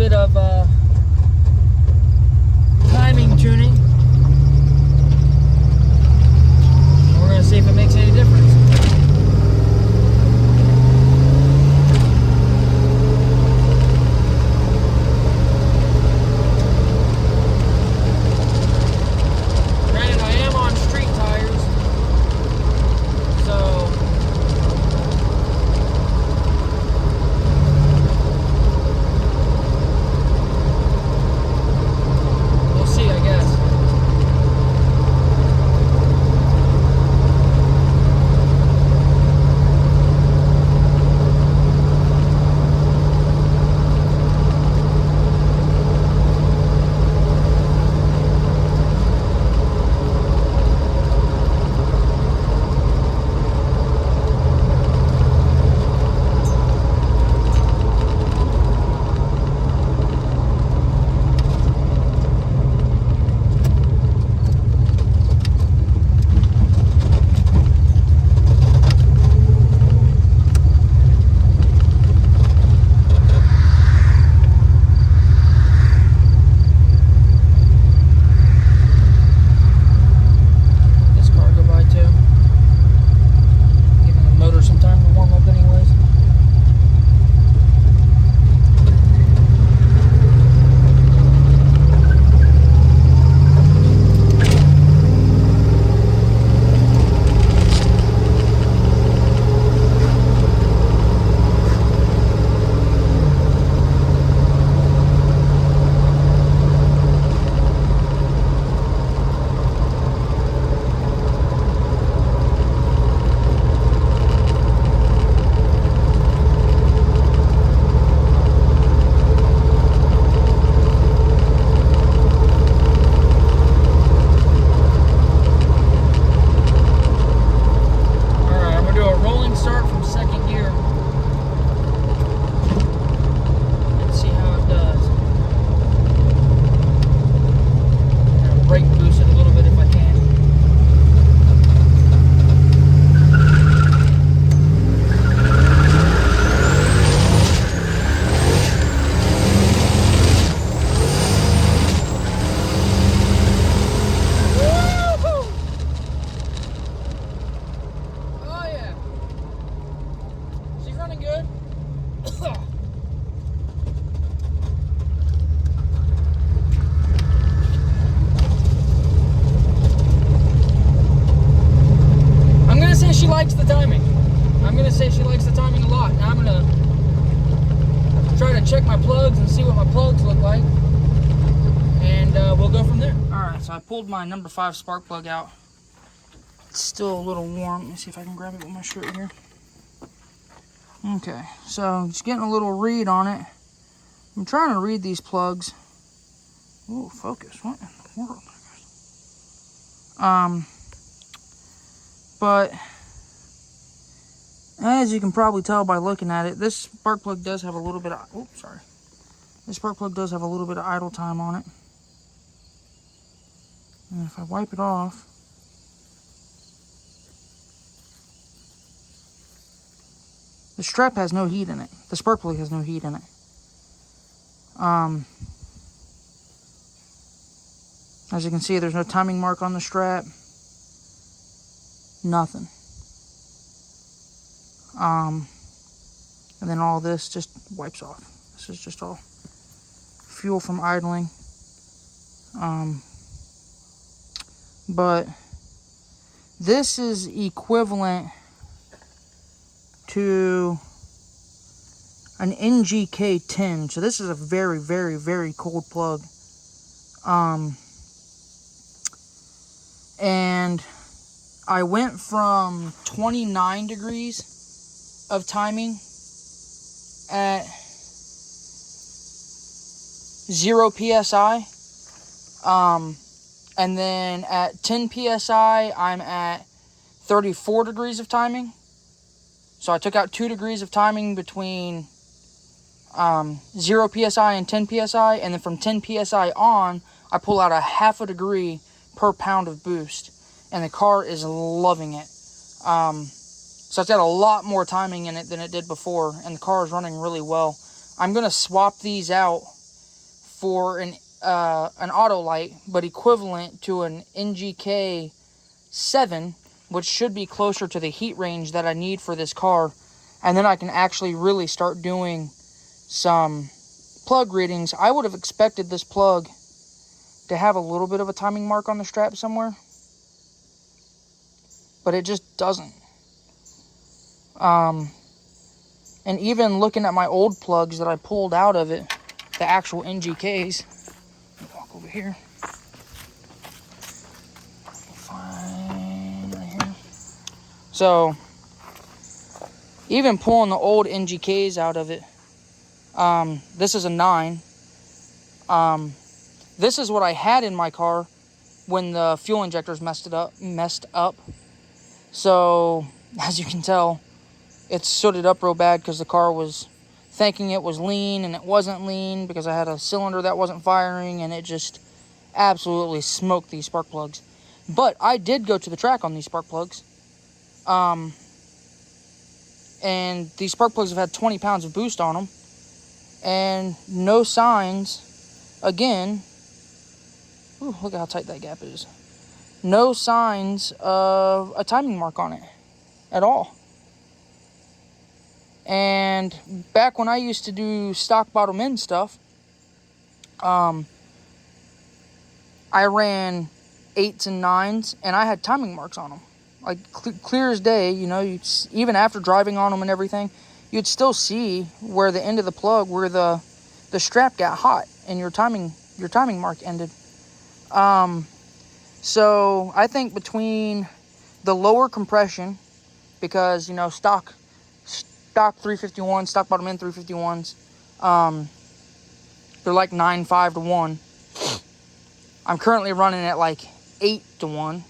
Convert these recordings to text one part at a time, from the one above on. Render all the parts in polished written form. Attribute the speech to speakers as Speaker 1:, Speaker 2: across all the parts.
Speaker 1: bit of timing tuning. We're going to see if it makes any difference. She likes the timing. I'm gonna say she likes the timing a lot. Now I'm gonna try to check my plugs and see what my plugs look like, and we'll go from there. All right, so I pulled my number 5 spark plug out. It's still a little warm. Let me see if I can grab it with my shirt here. Okay, so just getting a little read on it. I'm trying to read these plugs. Ooh, focus. What in the world? But as you can probably tell by looking at it, this spark plug does have a little bit of, this spark plug does have a little bit of idle time on it. And if I wipe it off, the strap has no heat in it. The spark plug has no heat in it. As you can see, there's no timing mark on the strap. Nothing. And then all this just wipes off. This is just all fuel from idling. But this is equivalent to an NGK10. So this is a very, very, very cold plug. And I went from 29 degrees of timing at 0 psi, and then at 10 psi I'm at 34 degrees of timing. So I took out 2 degrees of timing between 0 psi and 10 psi, and then from 10 psi on I pull out a half a degree per pound of boost, and the car is loving it. So it's got a lot more timing in it than it did before, and the car is running really well. I'm going to swap these out for an auto light, but equivalent to an NGK 7, which should be closer to the heat range that I need for this car. And then I can actually really start doing some plug readings. I would have expected this plug to have a little bit of a timing mark on the strap somewhere, but it just doesn't. And even looking at my old plugs that I pulled out of it, the actual NGKs, let me walk over here. Fine, right here. So, even pulling the old NGKs out of it, this is a 9. This is what I had in my car when the fuel injectors messed up. So, as you can tell, it's sooted up real bad because the car was thinking it was lean, and it wasn't lean because I had a cylinder that wasn't firing, and it just absolutely smoked these spark plugs. But I did go to the track on these spark plugs. And these spark plugs have had 20 pounds of boost on them, and no signs, again, ooh, look at how tight that gap is. No signs of a timing mark on it at all. And back when I used to do stock bottom end stuff, I ran 8s and 9s, and I had timing marks on them. Like, clear as day, you know, even after driving on them and everything, you'd still see where the end of the plug, where the strap got hot, and your timing mark ended. So I think between the lower compression, because, you know, stock 351, stock bottom end 351s, they're like 9.5 to 1. I'm currently running at like 8 to 1.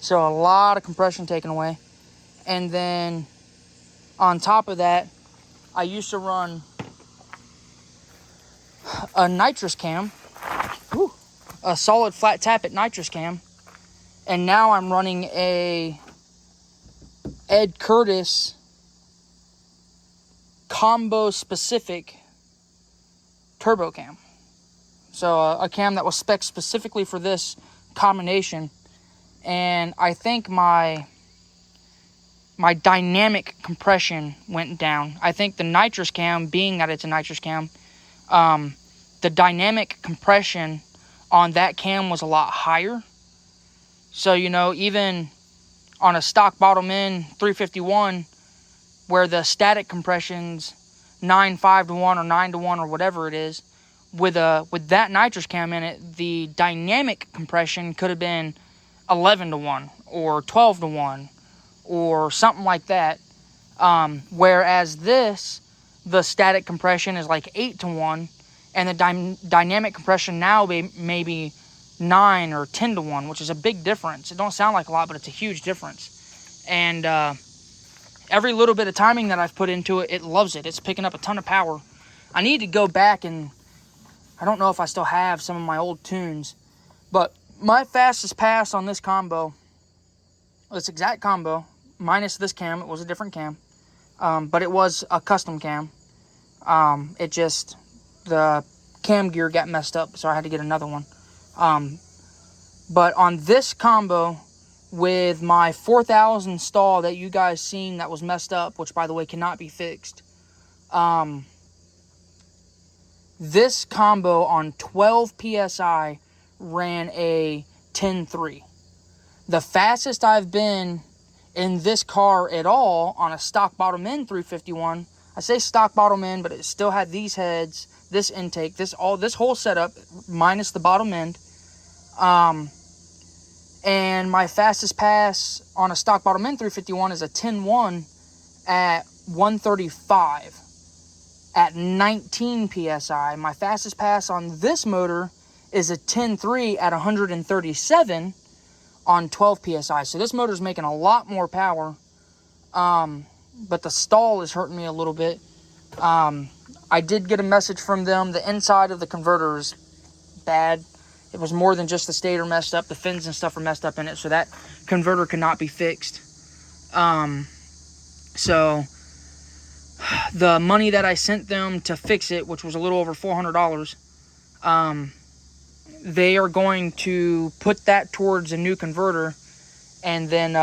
Speaker 1: So a lot of compression taken away. And then on top of that, I used to run a nitrous cam, a solid flat tappet nitrous cam. And now I'm running a Ed Curtis combo specific turbo cam. So a cam that was spec'd specifically for this combination. And I think my dynamic compression went down. I think the nitrous cam, being that it's a nitrous cam, the dynamic compression on that cam was a lot higher. So, you know, even on a stock bottom end 351, where the static compression's 9.5 to 1 or 9 to 1 or whatever it is, with that nitrous cam in it, the dynamic compression could have been 11 to 1 or 12 to 1 or something like that. Whereas this, the static compression is like 8 to 1, and the dynamic compression now may be 9 or 10 to 1, which is a big difference. It don't sound like a lot, but it's a huge difference. And every little bit of timing that I've put into it, it loves it. It's picking up a ton of power. I need to go back, and I don't know if I still have some of my old tunes, but my fastest pass on this combo, this exact combo, minus this cam, it was a different cam, but it was a custom cam. It just, the cam gear got messed up, so I had to get another one. But on this combo, with my 4000 stall that you guys seen that was messed up, which by the way cannot be fixed, this combo on 12 PSI ran a 10.3. The fastest I've been in this car at all on a stock bottom end 351, I say stock bottom end, but it still had these heads, this intake, this whole setup minus the bottom end. And my fastest pass on a stock bottom end 351 is a 10.1 at 135 at 19 PSI. My fastest pass on this motor is a 10.3 at 137 on 12 PSI. So this motor's making a lot more power. But the stall is hurting me a little bit. I did get a message from them. The inside of the converter is bad. It was more than just the stator messed up. The fins and stuff are messed up in it. So that converter cannot be fixed. So the money that I sent them to fix it, which was a little over $400, they are going to put that towards a new converter, and then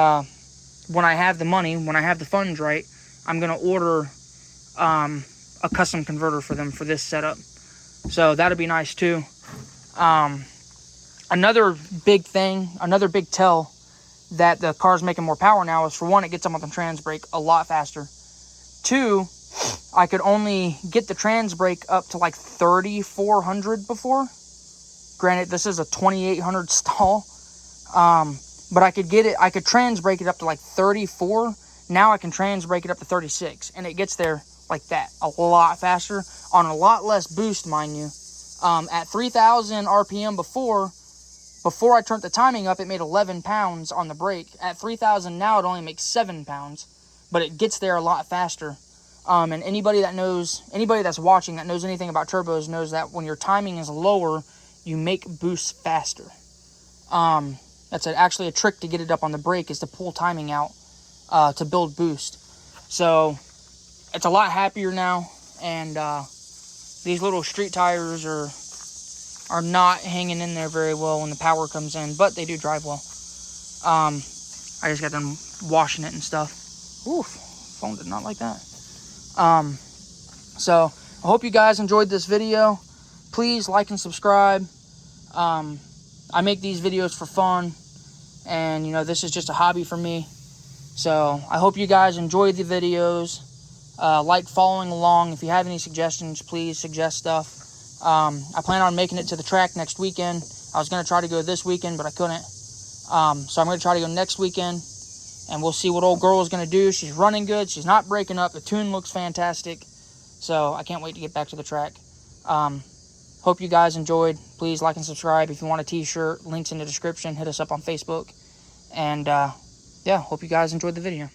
Speaker 1: when I have the money, when I have the funds right, I'm going to order a custom converter for them for this setup. So that'll be nice too. Another big thing, another big tell that the car's making more power now is, for one, it gets them on the trans brake a lot faster. Two, I could only get the trans brake up to like 3,400 before. Granted, this is a 2,800 stall. But I could trans brake it up to like 34. Now I can trans brake it up to 36. And it gets there like that, a lot faster, on a lot less boost, mind you. At 3,000 RPM before I turned the timing up, it made 11 pounds on the brake. At 3,000 now, it only makes 7 pounds. But it gets there a lot faster. And anybody that's watching that knows anything about turbos knows that when your timing is lower, you make boosts faster. That's actually a trick to get it up on the brake, is to pull timing out to build boost. So it's a lot happier now, and these little street tires are not hanging in there very well when the power comes in, but they do drive well. I just got done washing it and stuff. Oof, phone did not like that. So I hope you guys enjoyed this video. Please like and subscribe. I make these videos for fun, and this is just a hobby for me. So I hope you guys enjoyed the videos. Like following along. If you have any suggestions, please suggest stuff. I plan on making it to the track next weekend. I was going to try to go this weekend, but I couldn't. So I'm going to try to go next weekend, and we'll see what old girl is going to do. She's running good. She's not breaking up. The tune looks fantastic. So I can't wait to get back to the track. Hope you guys enjoyed. Please like and subscribe. If you want a t-shirt, links in the description. Hit us up on Facebook. And yeah, hope you guys enjoyed the video.